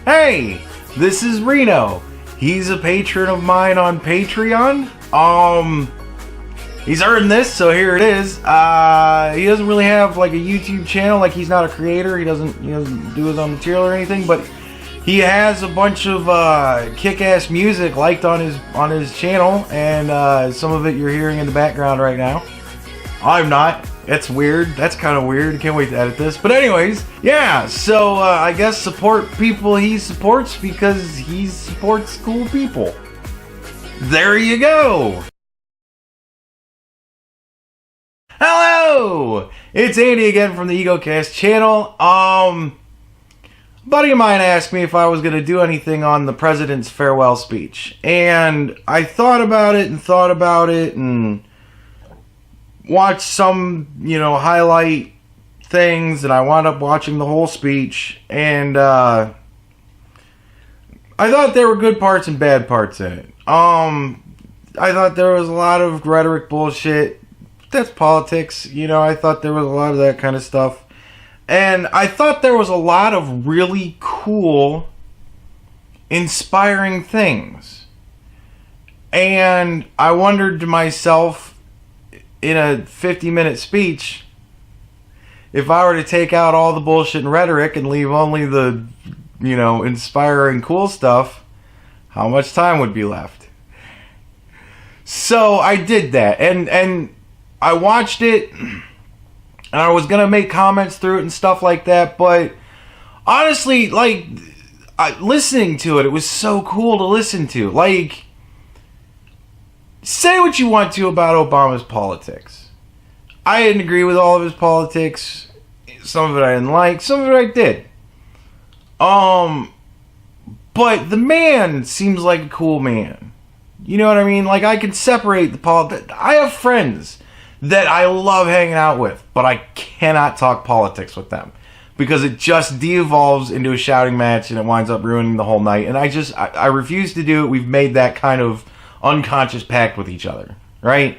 Hey, this is Reno. He's a patron of mine on Patreon. He's earned this, so here it is. He doesn't really have like a YouTube channel, like he's not a creator. He doesn't do his own material or anything, but he has a bunch of kick-ass music liked on his channel, and some of it you're hearing in the background right now. I'm not. It's weird. That's kind of weird. Can't wait to edit this. But anyways, yeah, so I guess support people he supports because he supports cool people. There you go. Hello! It's Andy again from the Egocast channel. A buddy of mine asked me if I was going to do anything on the president's farewell speech. And I thought about it and watched some, highlight things, and I wound up watching the whole speech, and I thought there were good parts and bad parts in it. I thought there was a lot of rhetoric bullshit. That's politics, I thought there was a lot of that kind of stuff. And I thought there was a lot of really cool, inspiring things. And I wondered to myself, in a 50-minute speech, if I were to take out all the bullshit and rhetoric and leave only the, inspiring cool stuff, how much time would be left? So I did that, and I watched it, and I was gonna make comments through it and stuff like that, but honestly, listening to it, it was so cool to listen to. Say what you want to about Obama's politics. I didn't agree with all of his politics. Some of it I didn't like. Some of it I did. But the man seems like a cool man. You know what I mean? I can separate the politics. I have friends that I love hanging out with, but I cannot talk politics with them because it just de-evolves into a shouting match and it winds up ruining the whole night. And I refuse to do it. We've made that kind of unconscious pact with each other, right?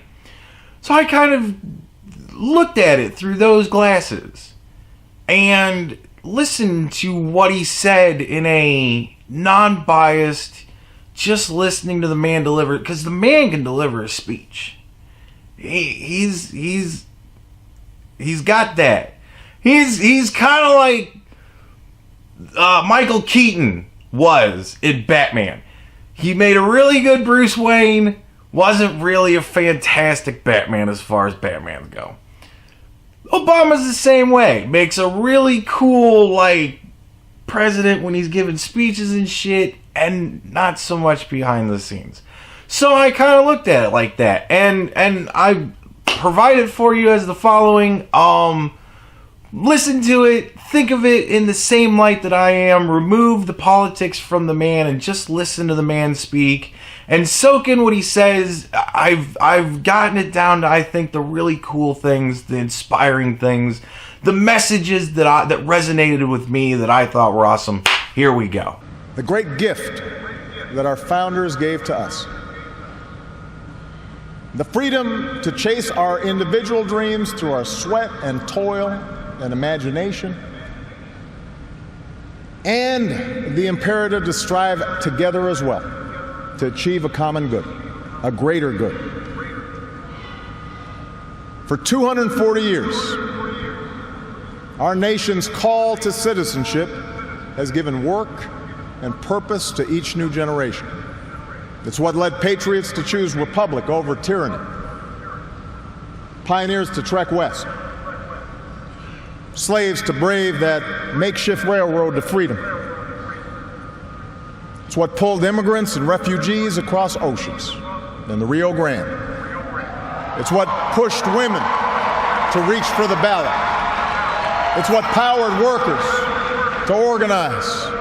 So I kind of looked at it through those glasses and listened to what he said in a non-biased, just listening to the man deliver, because the man can deliver a speech. He's got that. He's kind of like Michael Keaton was in Batman. He made a really good Bruce Wayne, wasn't really a fantastic Batman as far as Batmans go. Obama's the same way. Makes a really cool, president when he's giving speeches and shit, and not so much behind the scenes. So I kind of looked at it like that, and I provided for you as the following. Listen to it, think of it in the same light that I am, remove the politics from the man and just listen to the man speak and soak in what he says. I've gotten it down to, I think, the really cool things, the inspiring things, the messages that resonated with me that I thought were awesome. Here we go. The great gift that our founders gave to us. The freedom to chase our individual dreams through our sweat and toil and imagination, and the imperative to strive together as well to achieve a common good, a greater good. For 240 years, our nation's call to citizenship has given work and purpose to each new generation. It's what led patriots to choose republic over tyranny, pioneers to trek west, slaves to brave that makeshift railroad to freedom. It's what pulled immigrants and refugees across oceans and the Rio Grande. It's what pushed women to reach for the ballot. It's what powered workers to organize.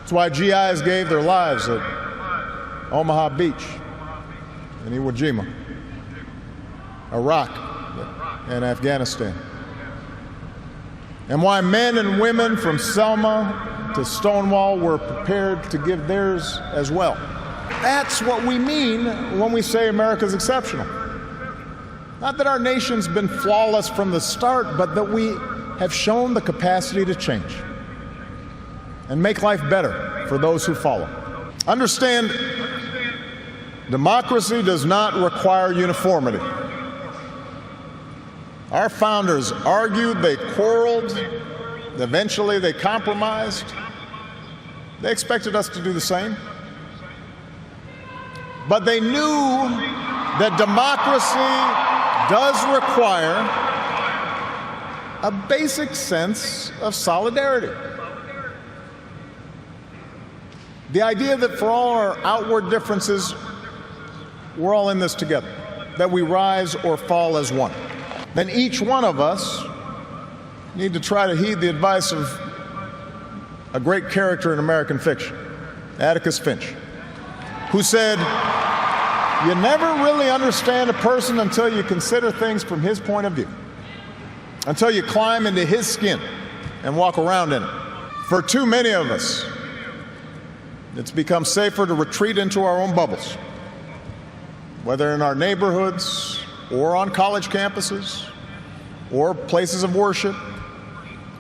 It's why GIs gave their lives at Omaha Beach and Iwo Jima, Iraq, and Afghanistan. And why men and women from Selma to Stonewall were prepared to give theirs as well. That's what we mean when we say America's exceptional. Not that our nation's been flawless from the start, but that we have shown the capacity to change and make life better for those who follow. Understand, democracy does not require uniformity. Our founders argued, they quarreled, eventually they compromised. They expected us to do the same. But they knew that democracy does require a basic sense of solidarity. The idea that for all our outward differences, we're all in this together, that we rise or fall as one. Then each one of us need to try to heed the advice of a great character in American fiction, Atticus Finch, who said, "You never really understand a person until you consider things from his point of view, until you climb into his skin and walk around in it." For too many of us, it's become safer to retreat into our own bubbles, whether in our neighborhoods or on college campuses or places of worship,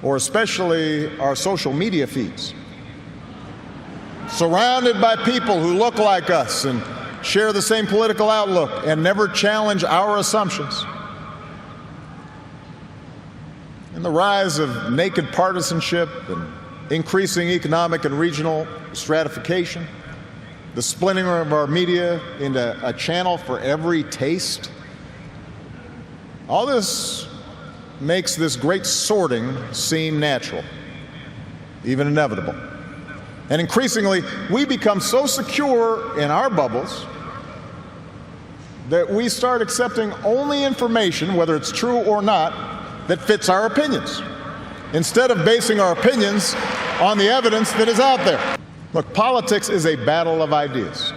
or especially our social media feeds. Surrounded by people who look like us and share the same political outlook and never challenge our assumptions. And the rise of naked partisanship and increasing economic and regional stratification, the splintering of our media into a channel for every taste, all this makes this great sorting seem natural, even inevitable. And increasingly, we become so secure in our bubbles that we start accepting only information, whether it's true or not, that fits our opinions, instead of basing our opinions on the evidence that is out there. Look, politics is a battle of ideas.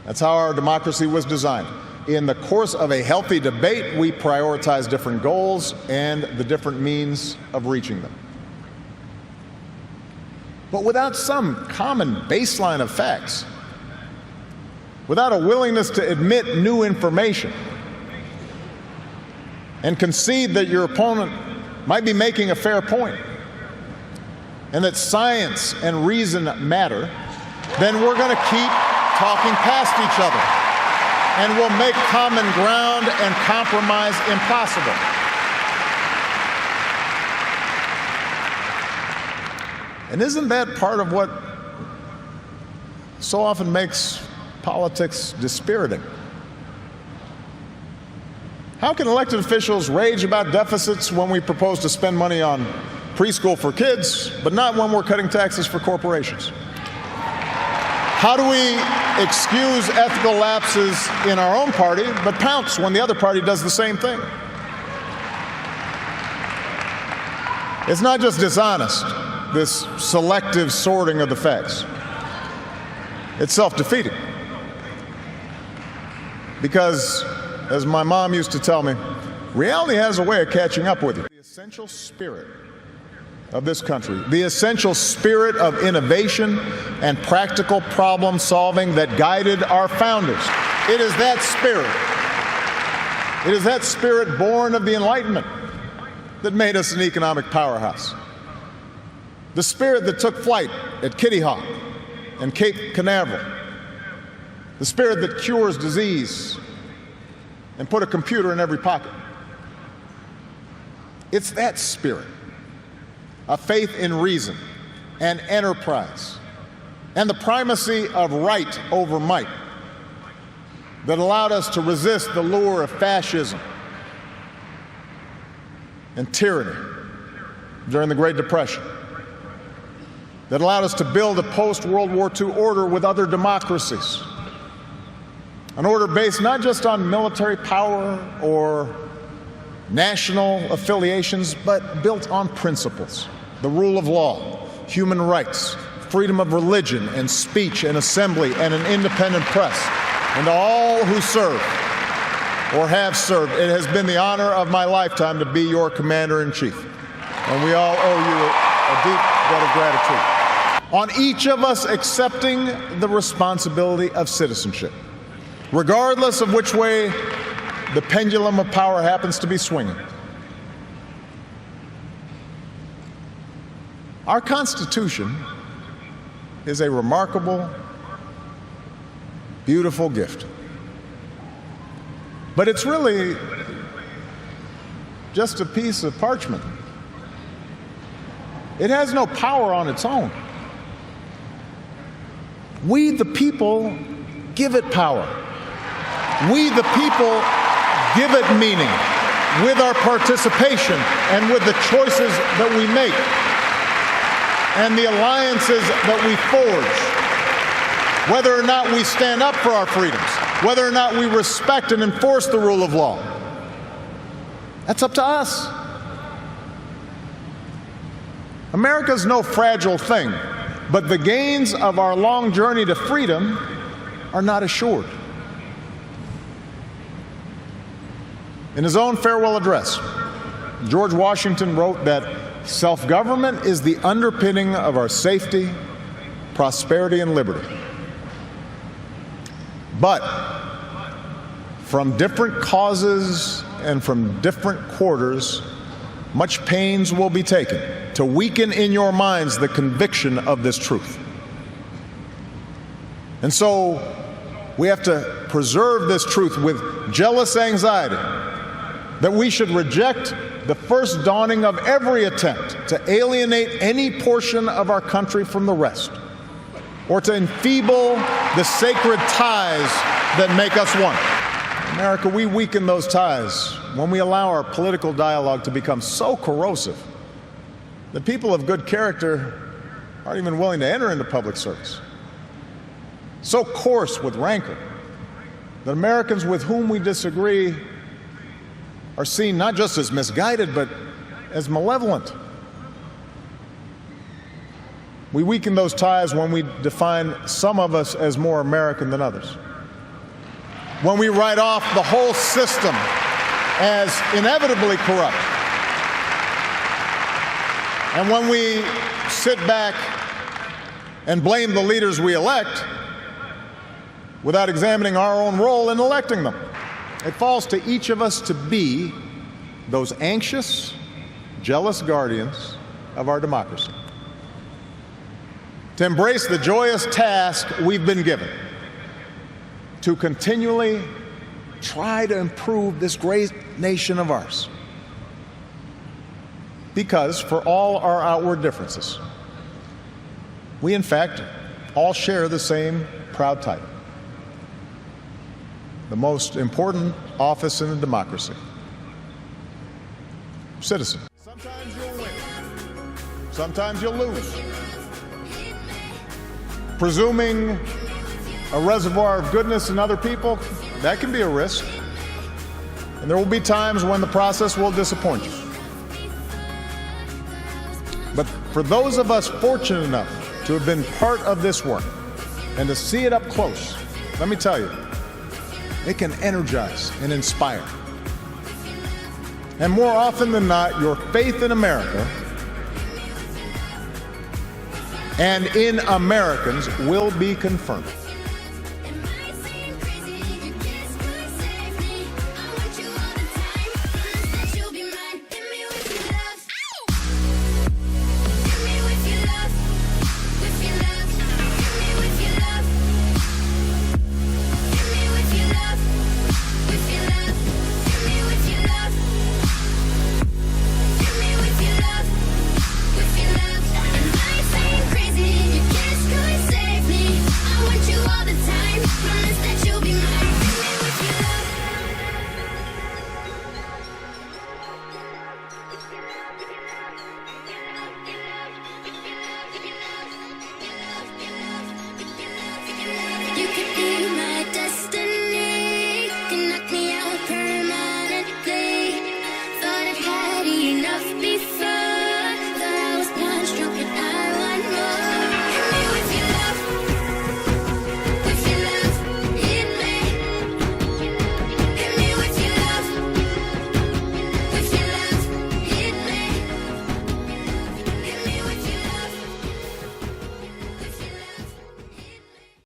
That's how our democracy was designed. In the course of a healthy debate, we prioritize different goals and the different means of reaching them. But without some common baseline of facts, without a willingness to admit new information and concede that your opponent might be making a fair point and that science and reason matter, then we're going to keep talking past each other and we'll make common ground and compromise impossible. And isn't that part of what so often makes politics dispiriting? How can elected officials rage about deficits when we propose to spend money on preschool for kids, but not when we're cutting taxes for corporations? How do we excuse ethical lapses in our own party, but pounce when the other party does the same thing? It's not just dishonest, this selective sorting of the facts. It's self-defeating. Because, as my mom used to tell me, reality has a way of catching up with you. The essential spirit of this country, the essential spirit of innovation and practical problem solving that guided our founders. It is that spirit. It is that spirit born of the Enlightenment that made us an economic powerhouse. The spirit that took flight at Kitty Hawk and Cape Canaveral. The spirit that cures disease and put a computer in every pocket. It's that spirit, a faith in reason and enterprise and the primacy of right over might that allowed us to resist the lure of fascism and tyranny during the Great Depression, that allowed us to build a post-World War II order with other democracies, an order based not just on military power or national affiliations, but built on principles: the rule of law, human rights, freedom of religion and speech and assembly, and an independent press. And to all who serve or have served, it has been the honor of my lifetime to be your commander-in-chief. And we all owe you a deep debt of gratitude. On each of us accepting the responsibility of citizenship, regardless of which way the pendulum of power happens to be swinging, Our Constitution is a remarkable, beautiful gift. But it's really just a piece of parchment. It has no power on its own. We, the people, give it power. We, the people, give it meaning with our participation and with the choices that we make and the alliances that we forge. Whether or not we stand up for our freedoms, whether or not we respect and enforce the rule of law, that's up to us. America's no fragile thing, but the gains of our long journey to freedom are not assured. In his own farewell address, George Washington wrote that self-government is the underpinning of our safety, prosperity, and liberty. But from different causes and from different quarters, much pains will be taken to weaken in your minds the conviction of this truth. And so we have to preserve this truth with jealous anxiety that we should reject the first dawning of every attempt to alienate any portion of our country from the rest, or to enfeeble the sacred ties that make us one. America, we weaken those ties when we allow our political dialogue to become so corrosive that people of good character aren't even willing to enter into public service. So coarse with rancor that Americans with whom we disagree are seen not just as misguided, but as malevolent. We weaken those ties when we define some of us as more American than others, when we write off the whole system as inevitably corrupt, and when we sit back and blame the leaders we elect without examining our own role in electing them. It falls to each of us to be those anxious, jealous guardians of our democracy, to embrace the joyous task we've been given, to continually try to improve this great nation of ours. Because for all our outward differences, we in fact all share the same proud title, the most important office in a democracy: citizen. Sometimes you'll win, sometimes you'll lose. Presuming a reservoir of goodness in other people, that can be a risk. And there will be times when the process will disappoint you. But for those of us fortunate enough to have been part of this work and to see it up close, let me tell you, it can energize and inspire. And more often than not, your faith in America and in Americans will be confirmed.